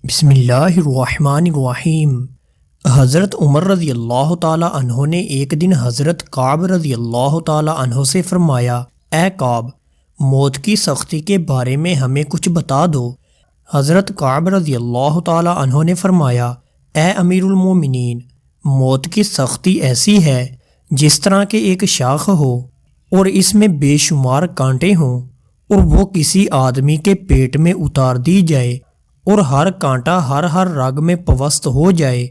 بسم اللہ الرحمن الرحیم۔ حضرت عمر رضی اللہ تعالی عنہ نے ایک دن حضرت کعب رضی اللہ تعالی عنہ سے فرمایا، اے کعب، موت کی سختی کے بارے میں ہمیں کچھ بتا دو۔ حضرت کعب رضی اللہ تعالی عنہ نے فرمایا، اے امیر المومنین، موت کی سختی ایسی ہے جس طرح کہ ایک شاخ ہو اور اس میں بے شمار کانٹے ہوں اور وہ کسی آدمی کے پیٹ میں اتار دی جائے اور ہر کانٹا ہر رگ میں پوست ہو جائے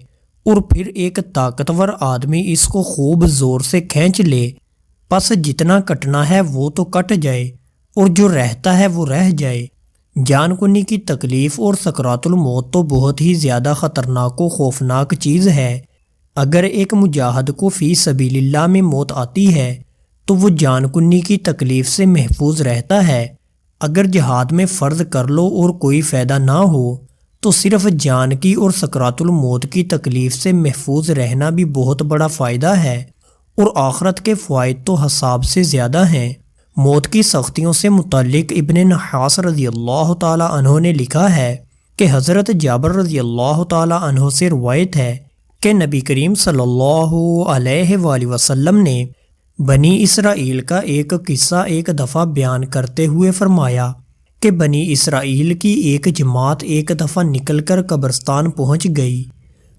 اور پھر ایک طاقتور آدمی اس کو خوب زور سے کھینچ لے، پس جتنا کٹنا ہے وہ تو کٹ جائے اور جو رہتا ہے وہ رہ جائے۔ جان کنی کی تکلیف اور سکرات الموت تو بہت ہی زیادہ خطرناک و خوفناک چیز ہے۔ اگر ایک مجاہد کو فی سبیل اللہ میں موت آتی ہے تو وہ جان کنی کی تکلیف سے محفوظ رہتا ہے۔ اگر جہاد میں فرض کر لو اور کوئی فائدہ نہ ہو تو صرف جان کی اور سکرات الموت کی تکلیف سے محفوظ رہنا بھی بہت بڑا فائدہ ہے، اور آخرت کے فوائد تو حساب سے زیادہ ہیں۔ موت کی سختیوں سے متعلق ابن نحاس رضی اللہ تعالی عنہ نے لکھا ہے کہ حضرت جابر رضی اللہ تعالی عنہ سے روایت ہے کہ نبی کریم صلی اللہ علیہ وآلہ وسلم نے بنی اسرائیل کا ایک قصہ ایک دفعہ بیان کرتے ہوئے فرمایا کہ بنی اسرائیل کی ایک جماعت ایک دفعہ نکل کر قبرستان پہنچ گئی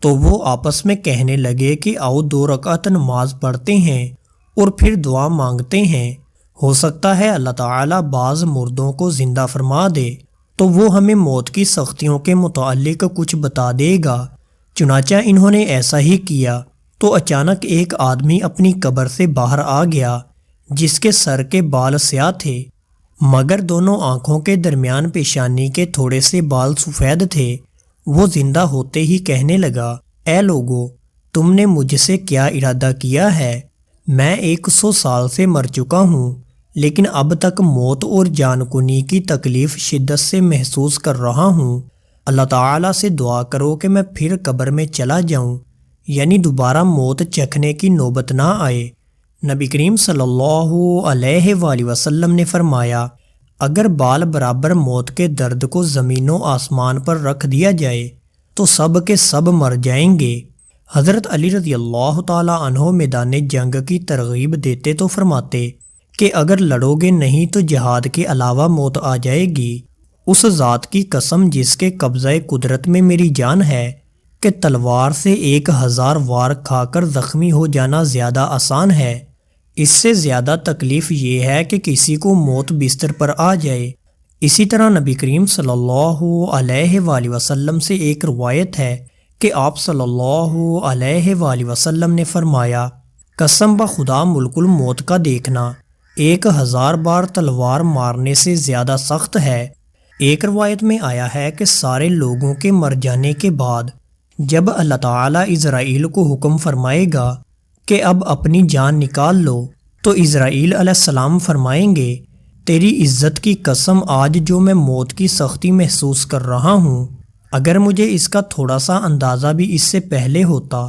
تو وہ آپس میں کہنے لگے کہ آؤ 2 رکعت نماز پڑھتے ہیں اور پھر دعا مانگتے ہیں، ہو سکتا ہے اللہ تعالیٰ بعض مردوں کو زندہ فرما دے تو وہ ہمیں موت کی سختیوں کے متعلق کچھ بتا دے گا۔ چنانچہ انہوں نے ایسا ہی کیا تو اچانک ایک آدمی اپنی قبر سے باہر آ گیا جس کے سر کے بال سیاہ تھے مگر دونوں آنکھوں کے درمیان پیشانی کے تھوڑے سے بال سفید تھے۔ وہ زندہ ہوتے ہی کہنے لگا، اے لوگو، تم نے مجھ سے کیا ارادہ کیا ہے؟ میں 100 سال سے مر چکا ہوں لیکن اب تک موت اور جان کنی کی تکلیف شدت سے محسوس کر رہا ہوں۔ اللہ تعالیٰ سے دعا کرو کہ میں پھر قبر میں چلا جاؤں، یعنی دوبارہ موت چکھنے کی نوبت نہ آئے۔ نبی کریم صلی اللہ علیہ وآلہ وسلم نے فرمایا، اگر بال برابر موت کے درد کو زمین و آسمان پر رکھ دیا جائے تو سب کے سب مر جائیں گے۔ حضرت علی رضی اللہ تعالی عنہ میدان جنگ کی ترغیب دیتے تو فرماتے کہ اگر لڑو گے نہیں تو جہاد کے علاوہ موت آ جائے گی۔ اس ذات کی قسم جس کے قبضہ قدرت میں میری جان ہے کہ تلوار سے 1000 وار کھا کر زخمی ہو جانا زیادہ آسان ہے، اس سے زیادہ تکلیف یہ ہے کہ کسی کو موت بستر پر آ جائے۔ اسی طرح نبی کریم صلی اللہ علیہ وآلہ وسلم سے ایک روایت ہے کہ آپ صلی اللہ علیہ وآلہ وسلم نے فرمایا، قسم بخدا ملک الموت کا دیکھنا 1000 بار تلوار مارنے سے زیادہ سخت ہے۔ ایک روایت میں آیا ہے کہ سارے لوگوں کے مر جانے کے بعد جب اللہ تعالیٰ اسرائیل کو حکم فرمائے گا کہ اب اپنی جان نکال لو تو اسرائیل علیہ السلام فرمائیں گے، تیری عزت کی قسم آج جو میں موت کی سختی محسوس کر رہا ہوں، اگر مجھے اس کا تھوڑا سا اندازہ بھی اس سے پہلے ہوتا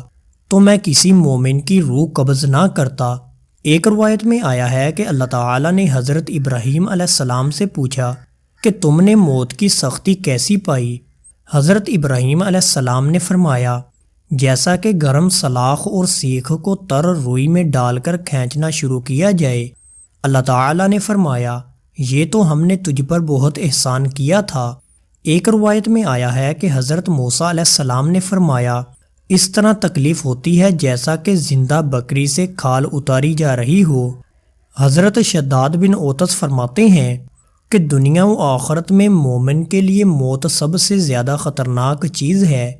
تو میں کسی مومن کی روح قبض نہ کرتا۔ ایک روایت میں آیا ہے کہ اللہ تعالیٰ نے حضرت ابراہیم علیہ السلام سے پوچھا کہ تم نے موت کی سختی کیسی پائی؟ حضرت ابراہیم علیہ السلام نے فرمایا، جیسا کہ گرم سلاخ اور سیخ کو تر روئی میں ڈال کر کھینچنا شروع کیا جائے۔ اللہ تعالیٰ نے فرمایا، یہ تو ہم نے تجھ پر بہت احسان کیا تھا۔ ایک روایت میں آیا ہے کہ حضرت موسیٰ علیہ السلام نے فرمایا، اس طرح تکلیف ہوتی ہے جیسا کہ زندہ بکری سے کھال اتاری جا رہی ہو۔ حضرت شداد بن اوتس فرماتے ہیں کہ دنیا و آخرت میں مومن کے لیے موت سب سے زیادہ خطرناک چیز ہے۔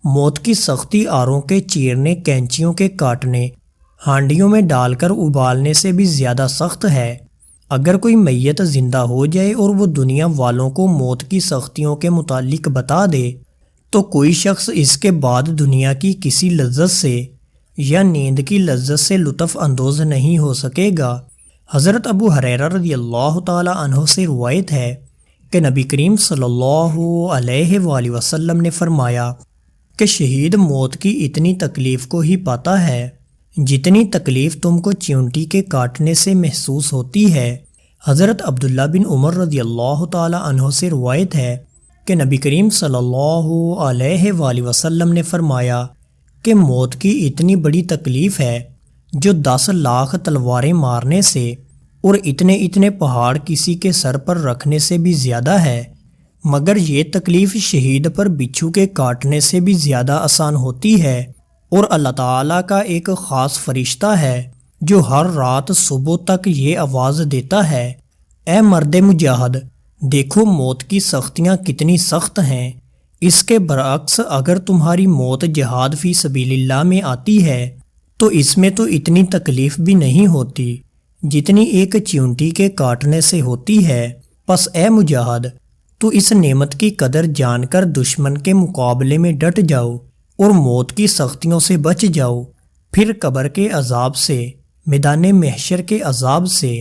موت کی سختی آروں کے چیرنے، کینچیوں کے کاٹنے، ہانڈیوں میں ڈال کر ابالنے سے بھی زیادہ سخت ہے۔ اگر کوئی میت زندہ ہو جائے اور وہ دنیا والوں کو موت کی سختیوں کے متعلق بتا دے تو کوئی شخص اس کے بعد دنیا کی کسی لذت سے یا نیند کی لذت سے لطف اندوز نہیں ہو سکے گا۔ حضرت ابو ہریرہ رضی اللہ تعالی عنہ سے روایت ہے کہ نبی کریم صلی اللہ علیہ وآلہ وسلم نے فرمایا کہ شہید موت کی اتنی تکلیف کو ہی پاتا ہے جتنی تکلیف تم کو چیونٹی کے کاٹنے سے محسوس ہوتی ہے۔ حضرت عبداللہ بن عمر رضی اللہ تعالی عنہ سے روایت ہے کہ نبی کریم صلی اللہ علیہ وآلہ وسلم نے فرمایا کہ موت کی اتنی بڑی تکلیف ہے جو 10 لاکھ تلواریں مارنے سے اور اتنے پہاڑ کسی کے سر پر رکھنے سے بھی زیادہ ہے، مگر یہ تکلیف شہید پر بچھو کے کاٹنے سے بھی زیادہ آسان ہوتی ہے۔ اور اللہ تعالیٰ کا ایک خاص فرشتہ ہے جو ہر رات صبح تک یہ آواز دیتا ہے، اے مرد مجاہد، دیکھو موت کی سختیاں کتنی سخت ہیں۔ اس کے برعکس اگر تمہاری موت جہاد فی سبیل اللہ میں آتی ہے تو اس میں تو اتنی تکلیف بھی نہیں ہوتی جتنی ایک چیونٹی کے کاٹنے سے ہوتی ہے۔ پس اے مجاہد، تو اس نعمت کی قدر جان کر دشمن کے مقابلے میں ڈٹ جاؤ اور موت کی سختیوں سے بچ جاؤ، پھر قبر کے عذاب سے، میدان محشر کے عذاب سے،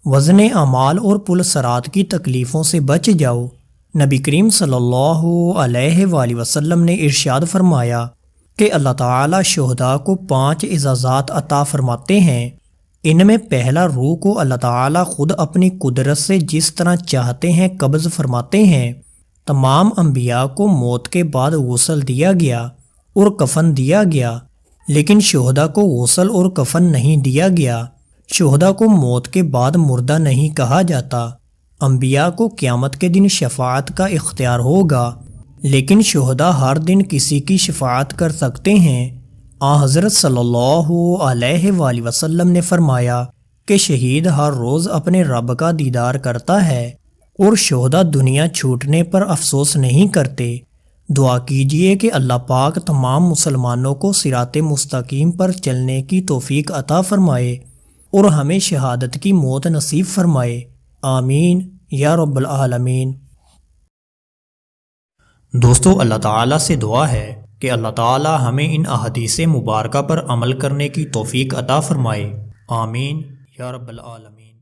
وزن اعمال اور پل صراط کی تکلیفوں سے بچ جاؤ۔ نبی کریم صلی اللہ علیہ وآلہ وسلم نے ارشاد فرمایا کہ اللہ تعالی شہداء کو 5 اعزازات عطا فرماتے ہیں۔ ان میں پہلا، روح کو اللہ تعالی خود اپنی قدرت سے جس طرح چاہتے ہیں قبض فرماتے ہیں۔ تمام انبیاء کو موت کے بعد غسل دیا گیا اور کفن دیا گیا، لیکن شہداء کو غسل اور کفن نہیں دیا گیا۔ شہداء کو موت کے بعد مردہ نہیں کہا جاتا۔ انبیاء کو قیامت کے دن شفاعت کا اختیار ہوگا، لیکن شہداء ہر دن کسی کی شفاعت کر سکتے ہیں۔ حضرت صلی اللہ علیہ وآلہ وسلم نے فرمایا کہ شہید ہر روز اپنے رب کا دیدار کرتا ہے اور شہداء دنیا چھوٹنے پر افسوس نہیں کرتے۔ دعا کیجئے کہ اللہ پاک تمام مسلمانوں کو صراط مستقیم پر چلنے کی توفیق عطا فرمائے اور ہمیں شہادت کی موت نصیب فرمائے، آمین یا رب العالمین۔ دوستو، اللہ تعالیٰ سے دعا ہے کہ اللہ تعالیٰ ہمیں ان احادیث مبارکہ پر عمل کرنے کی توفیق عطا فرمائے، آمین یا رب العالمین۔